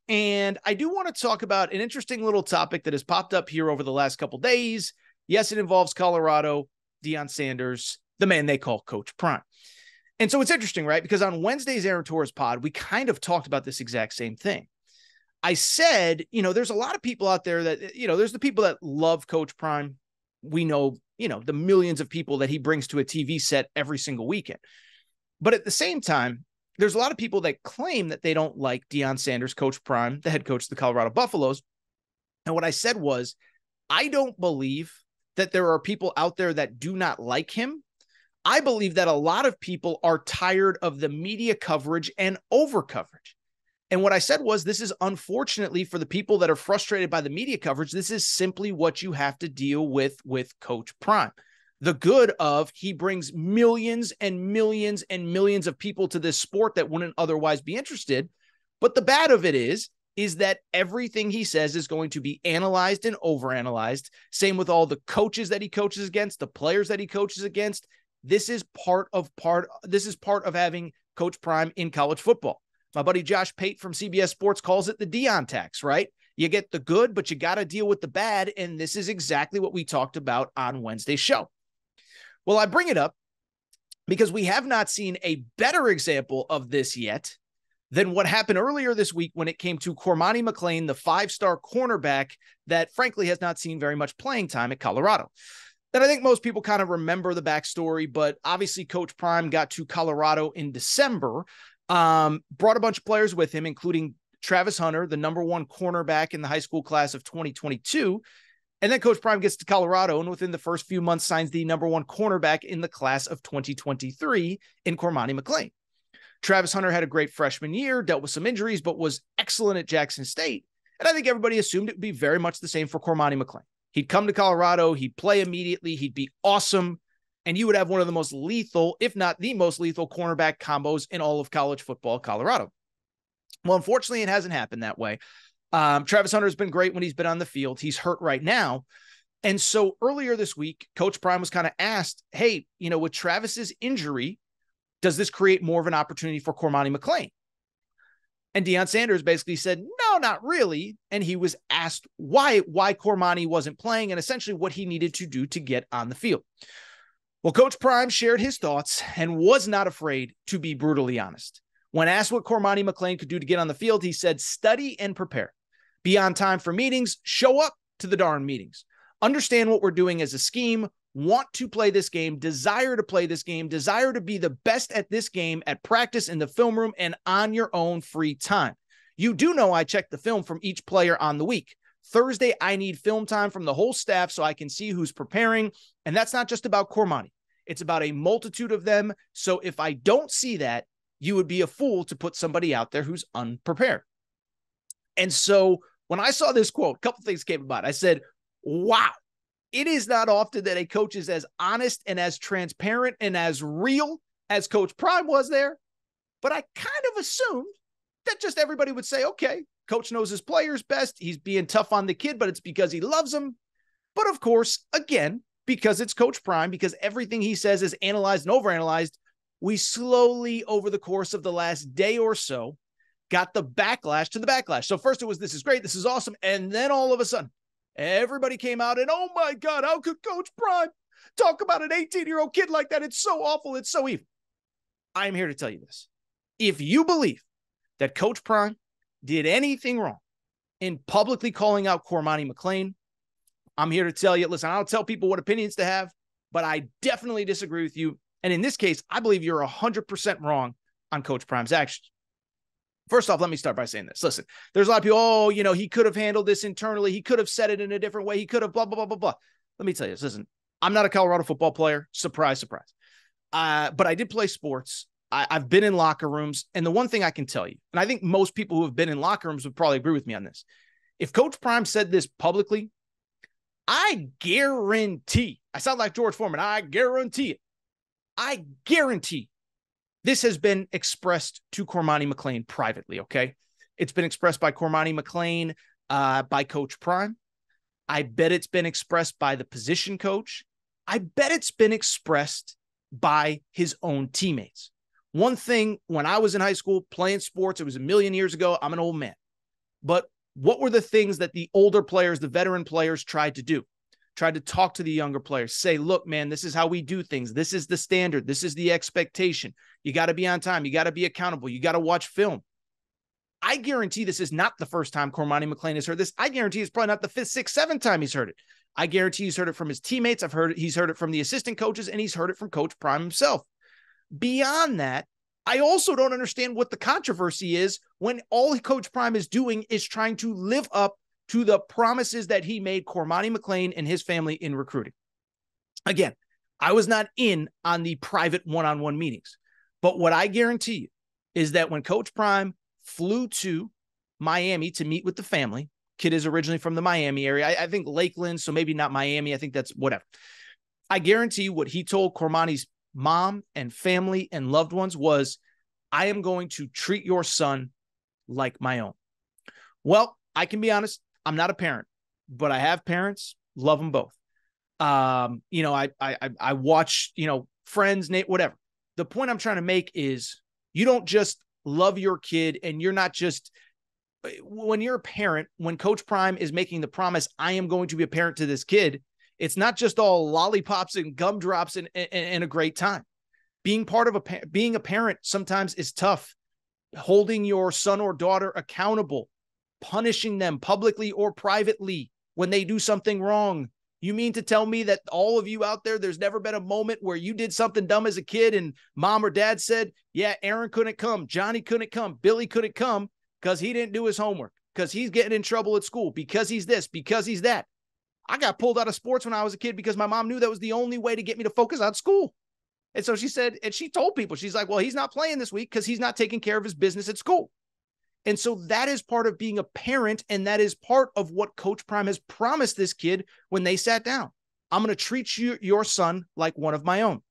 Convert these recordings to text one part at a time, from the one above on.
And I do want to talk about an interesting little topic that has popped up here over the last couple of days. Yes, it involves Colorado, Deion Sanders, the man they call Coach Prime. And so it's interesting, right? Because on Wednesday's Aaron Torres pod, we kind of talked about this exact same thing. I said, there's a lot of people out there that, there's the people that love Coach Prime. We know, the millions of people that he brings to a TV set every single weekend. But at the same time, there's a lot of people that claim that they don't like Deion Sanders, Coach Prime, the head coach of the Colorado Buffaloes. And what I said was, I don't believe that there are people out there that do not like him. I believe that a lot of people are tired of the media coverage and over coverage. And what I said was, this is unfortunately for the people that are frustrated by the media coverage, this is simply what you have to deal with Coach Prime. The good of he brings millions and millions and millions of people to this sport that wouldn't otherwise be interested. But the bad of it is that everything he says is going to be analyzed and overanalyzed. Same with all the coaches that he coaches against, the players that he coaches against. This is part of having Coach Prime in college football. My buddy Josh Pate from CBS Sports calls it the Deion tax, right? You get the good, but you got to deal with the bad. And this is exactly what we talked about on Wednesday's show. Well, I bring it up because we have not seen a better example of this yet than what happened earlier this week when it came to Cormani McClain, the 5-star cornerback that frankly has not seen very much playing time at Colorado. And I think most people kind of remember the backstory, but obviously Coach Prime got to Colorado in December, brought a bunch of players with him, including Travis Hunter, the number 1 cornerback in the high school class of 2022. And then Coach Prime gets to Colorado and within the first few months signs the number 1 cornerback in the class of 2023 in Cormani McClain. Travis Hunter had a great freshman year, dealt with some injuries, but was excellent at Jackson State. And I think everybody assumed it would be very much the same for Cormani McClain. He'd come to Colorado, he'd play immediately, he'd be awesome, and you would have one of the most lethal, if not the most lethal, cornerback combos in all of college football, Colorado. Well, unfortunately, it hasn't happened that way. Travis Hunter has been great when he's been on the field. He's hurt right now. And so earlier this week, Coach Prime was kind of asked, hey, with Travis's injury, does this create more of an opportunity for Cormani McClain? And Deion Sanders basically said, no, not really. And he was asked why Cormani wasn't playing and essentially what he needed to do to get on the field. Well, Coach Prime shared his thoughts and was not afraid to be brutally honest. When asked what Cormani McClain could do to get on the field, he said, study and prepare. Be on time for meetings, show up to the darn meetings. Understand what we're doing as a scheme, want to play this game, desire to play this game, desire to be the best at this game at practice in the film room and on your own free time. You do know I check the film from each player on the week. Thursday, I need film time from the whole staff so I can see who's preparing. And that's not just about Cormani. It's about a multitude of them. So if I don't see that, you would be a fool to put somebody out there who's unprepared. And so when I saw this quote, a couple things came about. I said, wow, it is not often that a coach is as honest and as transparent and as real as Coach Prime was there. But I kind of assumed that just everybody would say, okay, coach knows his players best. He's being tough on the kid, but it's because he loves him. But of course, again, because it's Coach Prime, because everything he says is analyzed and overanalyzed, we slowly, over the course of the last day or so, got the backlash to the backlash. So first it was, this is great, this is awesome. And then all of a sudden, everybody came out and, oh my God, how could Coach Prime talk about an 18-year-old kid like that? It's so awful. It's so evil. I'm here to tell you this. If you believe that Coach Prime did anything wrong in publicly calling out Cormani McClain, I'm here to tell you, listen, I don't tell people what opinions to have, but I definitely disagree with you. And in this case, I believe you're 100% wrong on Coach Prime's actions. First off, let me start by saying this. Listen, there's a lot of people, he could have handled this internally. He could have said it in a different way. He could have blah, blah, blah, blah, blah. Let me tell you this. Listen, I'm not a Colorado football player. Surprise, surprise. But I did play sports. I've been in locker rooms. And the one thing I can tell you, and I think most people who have been in locker rooms would probably agree with me on this. If Coach Prime said this publicly, I guarantee, I sound like George Foreman, I guarantee this has been expressed to Cormani McClain privately, okay? It's been expressed by Cormani McClain, by Coach Prime. I bet it's been expressed by the position coach. I bet it's been expressed by his own teammates. One thing, when I was in high school playing sports, it was a million years ago, I'm an old man. But what were the things that the older players, the veteran players tried to do? Tried to talk to the younger players, say, look, man, this is how we do things. This is the standard. This is the expectation. You got to be on time. You got to be accountable. You got to watch film. I guarantee this is not the first time Cormani McClain has heard this. I guarantee it's probably not the fifth, sixth, seventh time he's heard it. I guarantee he's heard it from his teammates. He's heard it from the assistant coaches, and he's heard it from Coach Prime himself. Beyond that, I also don't understand what the controversy is when all Coach Prime is doing is trying to live up to the promises that he made Cormani McClain and his family in recruiting. Again, I was not in on the private one-on-one meetings, but what I guarantee you is that when Coach Prime flew to Miami to meet with the family, kid is originally from the Miami area. I think Lakeland, so maybe not Miami. I think that's whatever. I guarantee you what he told Cormani's mom and family and loved ones was, I am going to treat your son like my own. Well, I can be honest. I'm not a parent, but I have parents, love them both. I watch, friends, Nate, whatever. The point I'm trying to make is you don't just love your kid, and you're not just, when you're a parent, when Coach Prime is making the promise, I am going to be a parent to this kid, it's not just all lollipops and gumdrops and a great time. Being a parent sometimes is tough. Holding your son or daughter accountable, punishing them publicly or privately when they do something wrong. You mean to tell me that all of you out there, there's never been a moment where you did something dumb as a kid and mom or dad said, yeah, Aaron couldn't come, Johnny couldn't come, Billy couldn't come because he didn't do his homework, because he's getting in trouble at school, because he's this, because he's that. I got pulled out of sports when I was a kid because my mom knew that was the only way to get me to focus on school. And so she said, and she told people, she's like, well, he's not playing this week because he's not taking care of his business at school. And so that is part of being a parent, and that is part of what Coach Prime has promised this kid when they sat down. I'm going to treat your son like one of my own.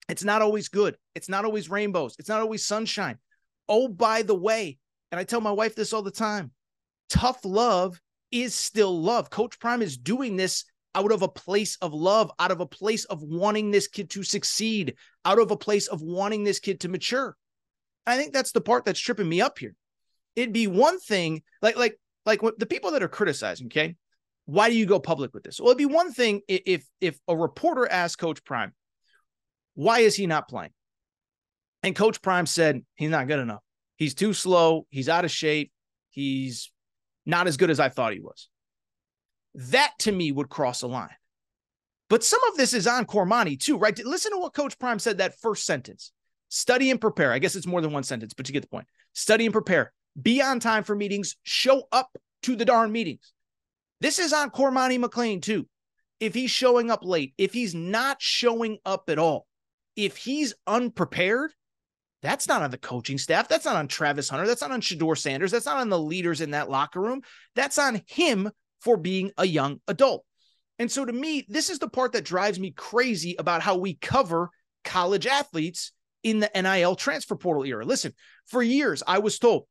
It's not always good. It's not always rainbows. It's not always sunshine. Oh, by the way, and I tell my wife this all the time, tough love is still love. Coach Prime is doing this out of a place of love, out of a place of wanting this kid to succeed, out of a place of wanting this kid to mature. And I think that's the part that's tripping me up here. It'd be one thing, like the people that are criticizing, okay, why do you go public with this? Well, it'd be one thing if a reporter asked Coach Prime, why is he not playing? And Coach Prime said, he's not good enough. He's too slow. He's out of shape. He's not as good as I thought he was. That to me would cross a line. But some of this is on Cormani too, right? Listen to what Coach Prime said, that first sentence. Study and prepare. I guess it's more than one sentence, but you get the point. Study and prepare. Be on time for meetings. Show up to the darn meetings. This is on Cormani McClain too. If he's showing up late, if he's not showing up at all, if he's unprepared, that's not on the coaching staff. That's not on Travis Hunter. That's not on Shedeur Sanders. That's not on the leaders in that locker room. That's on him for being a young adult. And so to me, this is the part that drives me crazy about how we cover college athletes in the NIL transfer portal era. Listen, for years, I was told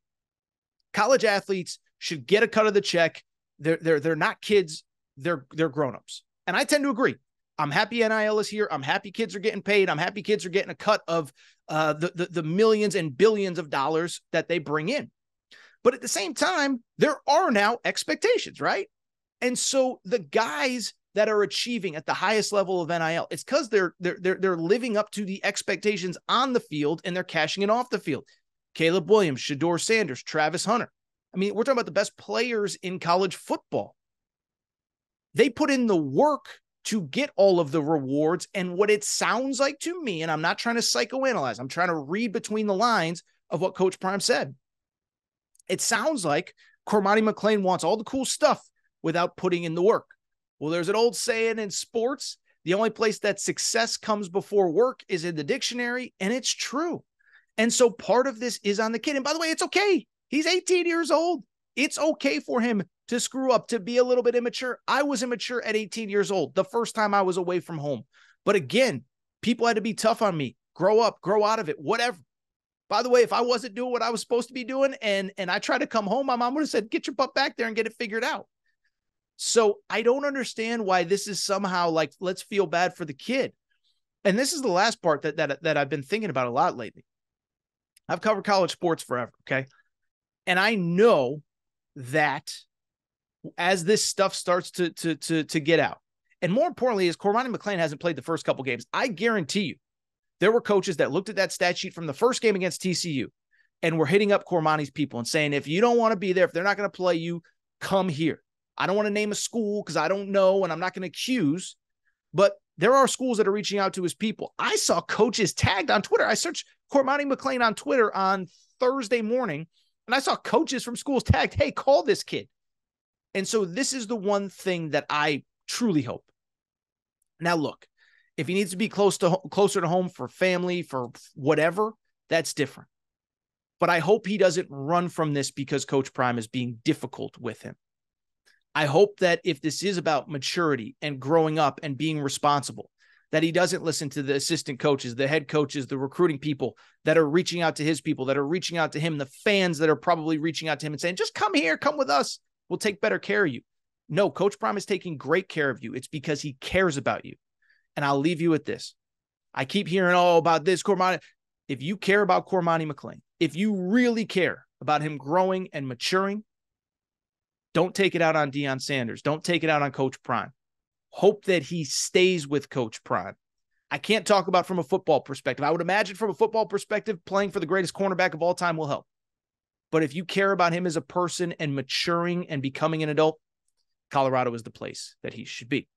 college athletes should get a cut of the check. They're not kids. They're grown-ups. And I tend to agree. I'm happy NIL is here. I'm happy kids are getting paid. I'm happy kids are getting a cut of the millions and billions of dollars that they bring in. But at the same time, there are now expectations, right? And so the guys that are achieving at the highest level of NIL, it's because they're living up to the expectations on the field, and they're cashing it off the field. Caleb Williams, Shedeur Sanders, Travis Hunter. I mean, we're talking about the best players in college football. They put in the work to get all of the rewards. And what it sounds like to me, and I'm not trying to psychoanalyze, I'm trying to read between the lines of what Coach Prime said. It sounds like Cormani McClain wants all the cool stuff without putting in the work. Well, there's an old saying in sports, the only place that success comes before work is in the dictionary, and it's true. And so part of this is on the kid. And by the way, it's okay. He's 18 years old. It's okay for him to screw up, to be a little bit immature. I was immature at 18 years old, the first time I was away from home. But again, people had to be tough on me. Grow up, grow out of it, whatever. By the way, if I wasn't doing what I was supposed to be doing and I tried to come home, my mom would have said, get your butt back there and get it figured out. So I don't understand why this is somehow like, let's feel bad for the kid. And this is the last part that I've been thinking about a lot lately. I've covered college sports forever, okay? And I know that as this stuff starts to get out, and more importantly, as Cormani McClain hasn't played the first couple games, I guarantee you there were coaches that looked at that stat sheet from the first game against TCU and were hitting up Cormani's people and saying, if you don't want to be there, if they're not going to play you, come here. I don't want to name a school because I don't know and I'm not going to accuse, but there are schools that are reaching out to his people. I saw coaches tagged on Twitter. I searched Cormani McClain on Twitter on Thursday morning, and I saw coaches from schools tagged, hey, call this kid. And so this is the one thing that I truly hope. Now, look, if he needs to be closer to home for family, for whatever, that's different. But I hope he doesn't run from this because Coach Prime is being difficult with him. I hope that if this is about maturity and growing up and being responsible, that he doesn't listen to the assistant coaches, the head coaches, the recruiting people that are reaching out to his people, that are reaching out to him, the fans that are probably reaching out to him and saying, just come here, come with us. We'll take better care of you. No, Coach Prime is taking great care of you. It's because he cares about you. And I'll leave you with this. I keep hearing, about this Cormani. If you care about Cormani McClain, if you really care about him growing and maturing, don't take it out on Deion Sanders. Don't take it out on Coach Prime. Hope that he stays with Coach Prime. I can't talk about from a football perspective. I would imagine from a football perspective, playing for the greatest cornerback of all time will help. But if you care about him as a person and maturing and becoming an adult, Colorado is the place that he should be.